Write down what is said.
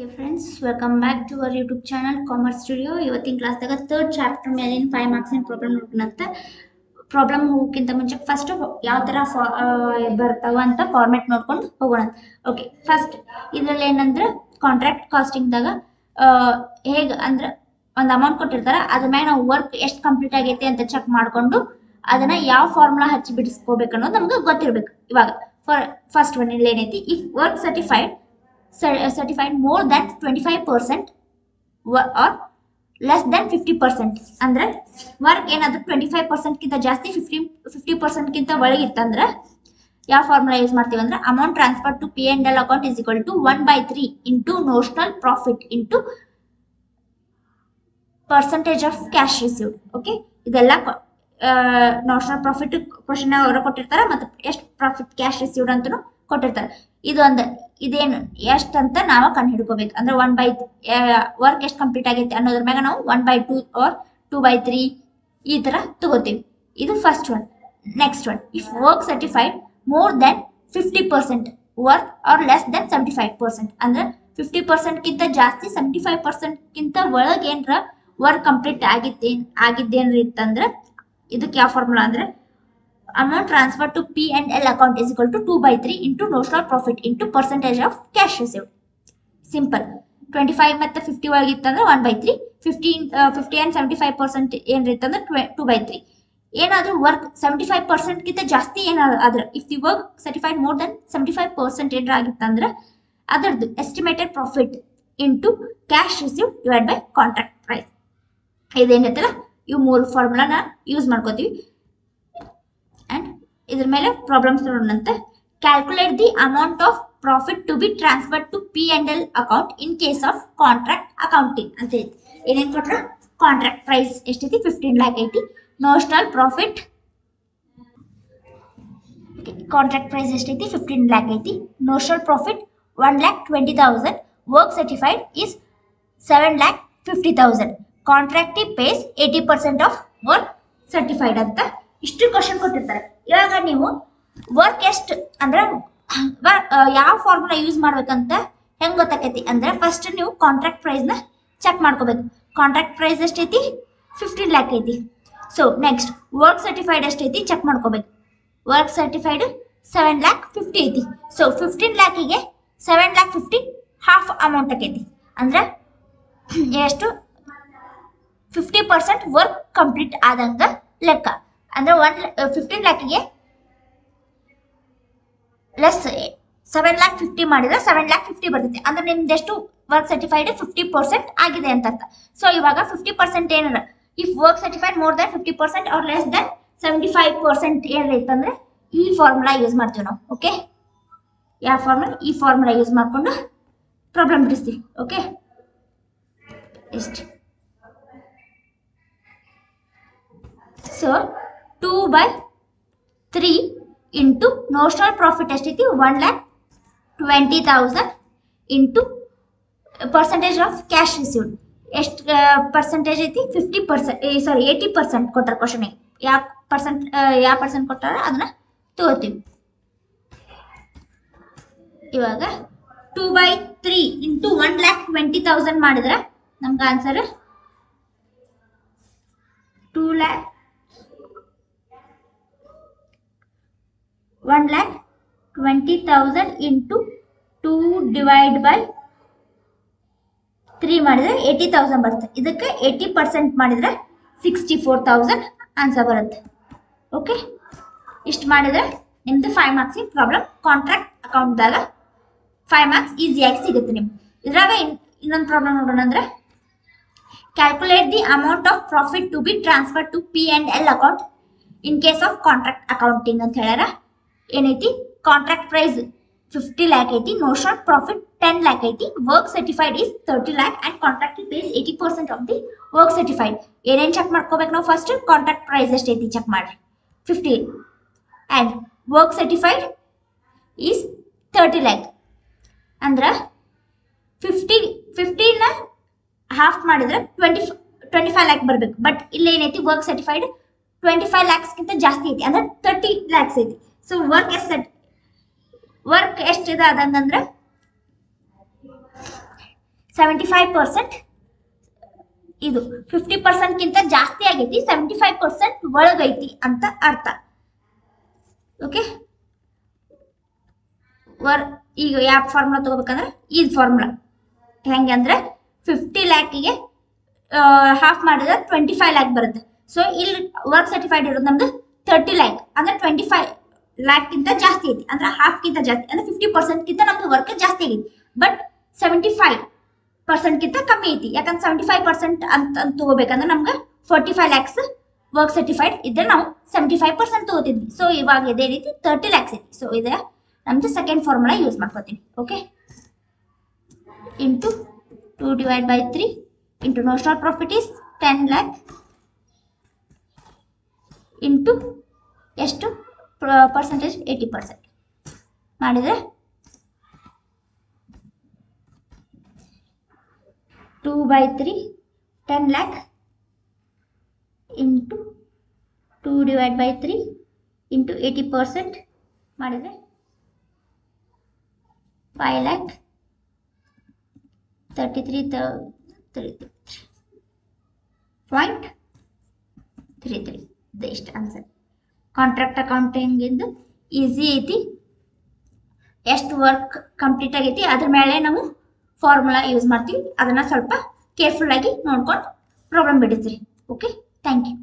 Okay friends, welcome back to our YouTube channel Commerce Studio. ಇವತ್ತಿನ ಕ್ಲಾಸ್ದಾಗ third chapter ಮೇಲಿನ 5 marks in problem ನೋಡೋಣಂತ. Problem ಹೋಗೋಕ್ಕಿಂತ ಮುಂಚೆ first ಯಾವ ತರ ಬರ್ತಾವ ಅಂತ ಫಾರ್ಮ್ಯಾಟ್ ನೋಡ್ಕೊಂಡು ಹೋಗೋಣ. ಓಕೆ, ಫಸ್ಟ್ ಇದರಲ್ಲಿ ಏನಂದ್ರೆ ಕಾಂಟ್ರಾಕ್ಟ್ ಕಾಸ್ಟಿಂಗ್ ದಾಗ ಹೇಗೆ ಅಂದ್ರೆ ಒಂದು ಅಮೌಂಟ್ ಕೊಟ್ಟಿರ್ತಾರೆ, ಅದ್ರ ಮೇಲೆ ನಾವು ವರ್ಕ್ ಎಷ್ಟು ಕಂಪ್ಲೀಟ್ ಆಗೈತೆ ಅಂತ ಚೆಕ್ ಮಾಡ್ಕೊಂಡು ಅದನ್ನ ಯಾವ ಫಾರ್ಮುಲಾ ಹಚ್ಚಿ ಬಿಡಿಸ್ಕೋಬೇಕು ಅನ್ನೋದು ನಮ್ಗೆ ಗೊತ್ತಿರ್ಬೇಕು. ಇವಾಗ ಫಸ್ಟ್ ಒನ್ ಇಲ್ಲಿ ಏನೈತಿ, if work certified more than 25% or less than 50%. ಅಂದ್ರೆ ವರ್ಕ್ ಏನಾದ್ರೂ 25% ಕಿಂತ ಜಾಸ್ತಿ 50% ಕಿಂತ ಒಳಗೆ ಇತ್ತಂದ್ರೆ ಯಾವ ಫಾರ್ಮುಲಾ ಯೂಸ್ ಮಾಡ್ತೀವಿ ಅಂದ್ರೆ amount transfer to P&L account is equal to 1/3 into notional profit into percentage of cash received. Okay, ಇದೆಲ್ಲ ನೋಷನಲ್ ಪ್ರಾಫಿಟ್ ಕ್ವಶನ್ ಅವರ ಕೊಟ್ಟಿರ್ತಾರೆ, ಮತ್ತೆ ಎಷ್ಟು ಪ್ರಾಫಿಟ್ ಕ್ಯಾಶ್ ರಿಸೀವ್ಡ್ ಅಂತೂ ಕೊಟ್ಟಿರ್ತಾರೆ. ಇದೇನು ಎಷ್ಟು ಅಂತ ನಾವು ಕಂಡು ಹಿಡ್ಕೋಬೇಕು. ಅಂದ್ರೆ 1/3 ವರ್ಕ್ ಎಷ್ಟು ಕಂಪ್ಲೀಟ್ ಆಗೈತೆ ಅನ್ನೋದ್ರ ಮ್ಯಾಗ ನಾವು 1/2 ಆರ್ 2/3 ಈ ತರ ತಗೋತೀವಿ. ಇದು first one. Next one, if work certified more than 50% work or less than 75%. ಅಂದ್ರೆ 50% ಕಿಂತ ಜಾಸ್ತಿ 75% ಕಿಂತ ಒಳಗೆ ಏನ್ರ ವರ್ಕ್ ಕಂಪ್ಲೀಟ್ ಆಗಿದ್ದೇನ್ರಿ ಇತ್ತಂದ್ರೆ ಇದಕ್ಕೆ ಯಾವ ಫಾರ್ಮುಲಾ ಅಂದ್ರೆ amount transferred to P&L account is equal to 2/3 into notional profit into percentage of cash received. Simple. 25 ಮತ್ತೆ 50 ಒಳಗೆ ಇತ್ತಂದ್ರೆ 1/3, 50 and 75% ಏನಿರ್ತಂದ್ರೆ 2/3. ಏನಾದ್ರೂ ವರ್ಕ್ 75% ಗಿಂತ ಜಾಸ್ತಿ ಏನಾದ್ರೆ if the work certified more then 75% ಏನಾರ ಆಗಿತ್ತಂದ್ರೆ ಅದರದ್ದು estimated profit into cash received divide by contract price. ಇದೇನೈತಲ್ಲ ಇವು ಮೂರು ಫಾರ್ಮುಲಾನ ಯೂಸ್ ಮಾಡ್ಕೋತೀವಿ. ಅಂಡ್ ಇದ್ರ ಮೇಲೆ ಪ್ರಾಬ್ಲಮ್ಸ್ ನೋಡೋಣಂತೆ. Calculate the amount of profit to be transfer to P&L account in case of contract accounting ಅಂತ ಐತಿ. ಏನೇನು ಕೊಟ್ರ, ಕಾಂಟ್ರಾಕ್ಟ್ ಪ್ರೈಸ್ ಎಷ್ಟೈತಿ 15 lakh ಐತಿ, ನೋಷನಲ್ ಪ್ರಾಫಿಟ್ ಕಾಂಟ್ರಾಕ್ಟ್ ಪ್ರೈಸ್ ಎಷ್ಟೈತಿ 15 lakh ಐತಿ, notional profit 1,20,000, work certified is 7,50,000, contractee pays 80% of work certified ಅಂತ ಇಷ್ಟು ಕ್ವಶನ್ ಕೊಟ್ಟಿರ್ತಾರೆ. ಇವಾಗ ನೀವು ವರ್ಕ್ ಎಷ್ಟು ಅಂದ್ರೆ ಯಾವ ಫಾರ್ಮುಲಾ ಯೂಸ್ ಮಾಡ್ಬೇಕಂತ ಹೆಂಗ್ ಗೊತ್ತಾಕೈತಿ ಅಂದ್ರೆ ಫಸ್ಟ್ ನೀವು ಕಾಂಟ್ರಾಕ್ಟ್ ಪ್ರೈಸ್ ನ ಚೆಕ್ ಮಾಡ್ಕೋಬೇಕು. ಕಾಂಟ್ರಾಕ್ಟ್ ಪ್ರೈಸ್ ಎಷ್ಟೈತಿ 15 lakh ಐತಿ. ಸೊ ನೆಕ್ಸ್ಟ್ ವರ್ಕ್ ಸರ್ಟಿಫೈಡ್ ಎಷ್ಟೈತಿ ಚೆಕ್ ಮಾಡ್ಕೋಬೇಕು. ವರ್ಕ್ ಸರ್ಟಿಫೈಡ್ 7,50,000 ಐತಿ. ಸೊ 15 lakhಗೆ 7,50,000 ಹಾಫ್ ಅಮೌಂಟ್ ಆಕೈತಿ. ಅಂದ್ರೆ ಎಷ್ಟು 50% ವರ್ಕ್ ಕಂಪ್ಲೀಟ್ ಆದಂಗ ಲೆಕ್ಕ. ಅಂದ್ರೆ 15 lakhಗೆ ಲೆಸ್ 7,50,000 ಮಾಡಿದ್ರೆ 7,50,000 ಬರ್ತೈತಿ. ಅಂದ್ರೆ ನಿಮ್ದು ಎಷ್ಟು ವರ್ಕ್ ಸರ್ಟಿಫೈಡ್ 50% ಆಗಿದೆ ಅಂತ ಅರ್ಥ. ಸೊ ಇವಾಗ 50% ಏನಾರ if work certified more than 50% or less than 75% ಏನಿರ್ತಂದ್ರೆ ಈ ಫಾರ್ಮುಲಾ ಯೂಸ್ ಮಾಡ್ತೀವಿ ನಾವು. ಓಕೆ, ಯಾವ ಫಾರ್ಮುಲಾ? ಈ ಫಾರ್ಮುಲಾ ಯೂಸ್ ಮಾಡ್ಕೊಂಡು ಪ್ರಾಬ್ಲಮ್ ಬಿಡಿಸ್ತೀವಿ. ಓಕೆ, ಎಷ್ಟು? ಸೊ 2/3 ಇಂಟು ನೋಷನಲ್ ಪ್ರಾಫಿಟ್ ಎಷ್ಟೈತಿ 1,20,000 into percentage of cash received ಎಷ್ಟು ಪರ್ಸೆಂಟೇಜ್ ಐತಿ 80% ಕೊಟ್ಟಾರ ಕ್ವಶನ್. ಯಾವ ಪರ್ಸೆಂಟ್ ಕೊಟ್ಟಾರ ಅದನ್ನ ತಗೋತೀವಿ. ಇವಾಗ 2/3 ಇಂಟು 1,20,000 ಮಾಡಿದ್ರೆ ನಮ್ಗೆ ಆನ್ಸರ್ 1,20,000 ಇಂಟು 2/3 ಮಾಡಿದ್ರೆ 80,000 ಬರುತ್ತೆ. ಇದಕ್ಕೆ 80% ಮಾಡಿದ್ರೆ 64,000 ಆನ್ಸರ್ ಬರುತ್ತೆ. ಓಕೆ, ಇಷ್ಟು ಮಾಡಿದ್ರೆ ನಿಮ್ದು 5 ಮಾರ್ಕ್ಸ್ ಪ್ರಾಬ್ಲಮ್ ಕಾಂಟ್ರಾಕ್ಟ್ ಅಕೌಂಟ್ದಾಗ 5 ಮಾರ್ಕ್ಸ್ ಈಸಿಯಾಗಿ ಸಿಗುತ್ತೆ ನಿಮ್ಗೆ. ಇದ್ರಾಗ ಇನ್ನೊಂದು ಪ್ರಾಬ್ಲಮ್ ನೋಡೋಣ ಅಂದ್ರೆ calculate the amount of profit to be transfer to P&L account in case of contract accounting ಅಂತ ಹೇಳ್ಯಾರ. ಏನೈತಿ, ಕಾಂಟ್ರಾಕ್ಟ್ ಪ್ರೈಸ್ 50 lakh ಐತಿ, ನೋಷನಲ್ ಪ್ರಾಫಿಟ್ 10 lakh ಐತಿ, work certified is 30 lakh and contractee pays 80% of the work certified. ಏನೇನು check ಮಾಡ್ಕೋಬೇಕು ನಾವು? First contract price ಎಷ್ಟೈತಿ check ಮಾಡ್ರಿ 50 and work certified is 30 lakh. ಅಂದ್ರೆ 50ನ ಹಾಫ್ ಮಾಡಿದ್ರೆ 25 lakh ಬರ್ಬೇಕು. ಬಟ್ ಇಲ್ಲಿ ಏನೈತಿ ವರ್ಕ್ ಸರ್ಟಿಫೈಡ್ 25 lakhsಗಿಂತ ಜಾಸ್ತಿ ಐತಿ, ಅಂದ್ರೆ 30 lakhs ಐತಿ. ಸೊ ವರ್ಕ್ ಎಷ್ಟಿದೆ ಅದಂಗಂದ್ರೆ 75% ಇದು 50% ಕಿಂತ ಜಾಸ್ತಿ ಆಗೈತಿ, 75% ಒಳಗೈತಿ ಅಂತ ಅರ್ಥ. ಓಕೆ, ಈಗ ಯಾವ ಫಾರ್ಮುಲಾ ತಗೋಬೇಕಂದ್ರೆ ಈ ಫಾರ್ಮುಲಾ ಹೆಂಗೆ ಅಂದ್ರೆ 50 ಲ್ಯಾಕಿಗೆ ಹಾಫ್ ಮಾಡಿದ್ರೆ 25 ಲ್ಯಾಕ್ ಬರುತ್ತೆ. ಸೊ ಇಲ್ಲಿ ವರ್ಕ್ ಸರ್ಟಿಫೈಡ್ ಇರೋದು ನಮ್ದು 30 ಲ್ಯಾಕ್ ಅಂದ್ರೆ 25 ಲ್ಯಾಕ್ ಕಿಂತ ಜಾಸ್ತಿ ಐತಿ, ಅಂದ್ರೆ ಹಾಫ್ ಕಿಂತ ಜಾಸ್ತಿ, ಅಂದ್ರೆ 50% ಕಿಂತ ನಮ್ದು ವರ್ಕ್ ಜಾಸ್ತಿ ಆಗೈತಿ. ಬಟ್ 75% ಕಿಂತ ಕಮ್ಮಿ ಐತಿ, ಯಾಕಂದ್ರೆ 75% ಅಂತ ತಗೋಬೇಕಂದ್ರೆ ನಮ್ಗೆ 45 ಲ್ಯಾಕ್ಸ್ ವರ್ಕ್ ಸರ್ಟಿಫೈಡ್ ಇದ್ರೆ ನಾವು 75% ತಗೋತಿದ್ವಿ. ಸೊ ಇವಾಗ ಇದೇ ರೀತಿ 30 ಲ್ಯಾಕ್ಸ್ ಐತಿ. ಸೊ ಇದೆ ನಮ್ದು ಸೆಕೆಂಡ್ ಫಾರ್ಮುಲಾ ಯೂಸ್ ಮಾಡ್ಕೋತೀನಿ. Okay, into 2/3 into notional profit is 10 lac into ಎಷ್ಟು ಪರ್ಸೆಂಟೇಜ್ 80% ಮಾಡಿದರೆ 2/3 10 ಲ್ಯಾಕ್ ಇಂಟು 2/3 ಇಂಟು 80% ಮಾಡಿದರೆ 5,33,33.33 ಇದು ಇಷ್ಟ ಆನ್ಸರ್. ಕಾಂಟ್ರಾಕ್ಟ್ ಅಕೌಂಟಿಂಗ್ ಇಂದು ಈಸಿ ಐತಿ, ಎಷ್ಟು ವರ್ಕ್ ಕಂಪ್ಲೀಟ್ ಆಗೈತಿ ಅದ್ರ ಮೇಲೆ ನಾವು ಫಾರ್ಮುಲಾ ಯೂಸ್ ಮಾಡ್ತೀವಿ. ಅದನ್ನ ಸ್ವಲ್ಪ ಕೇರ್ಫುಲ್ ಆಗಿ ನೋಡ್ಕೊಂಡು ಪ್ರಾಬ್ಲಮ್ ಬಿಡಿಸ್ರಿ. Okay, thank you.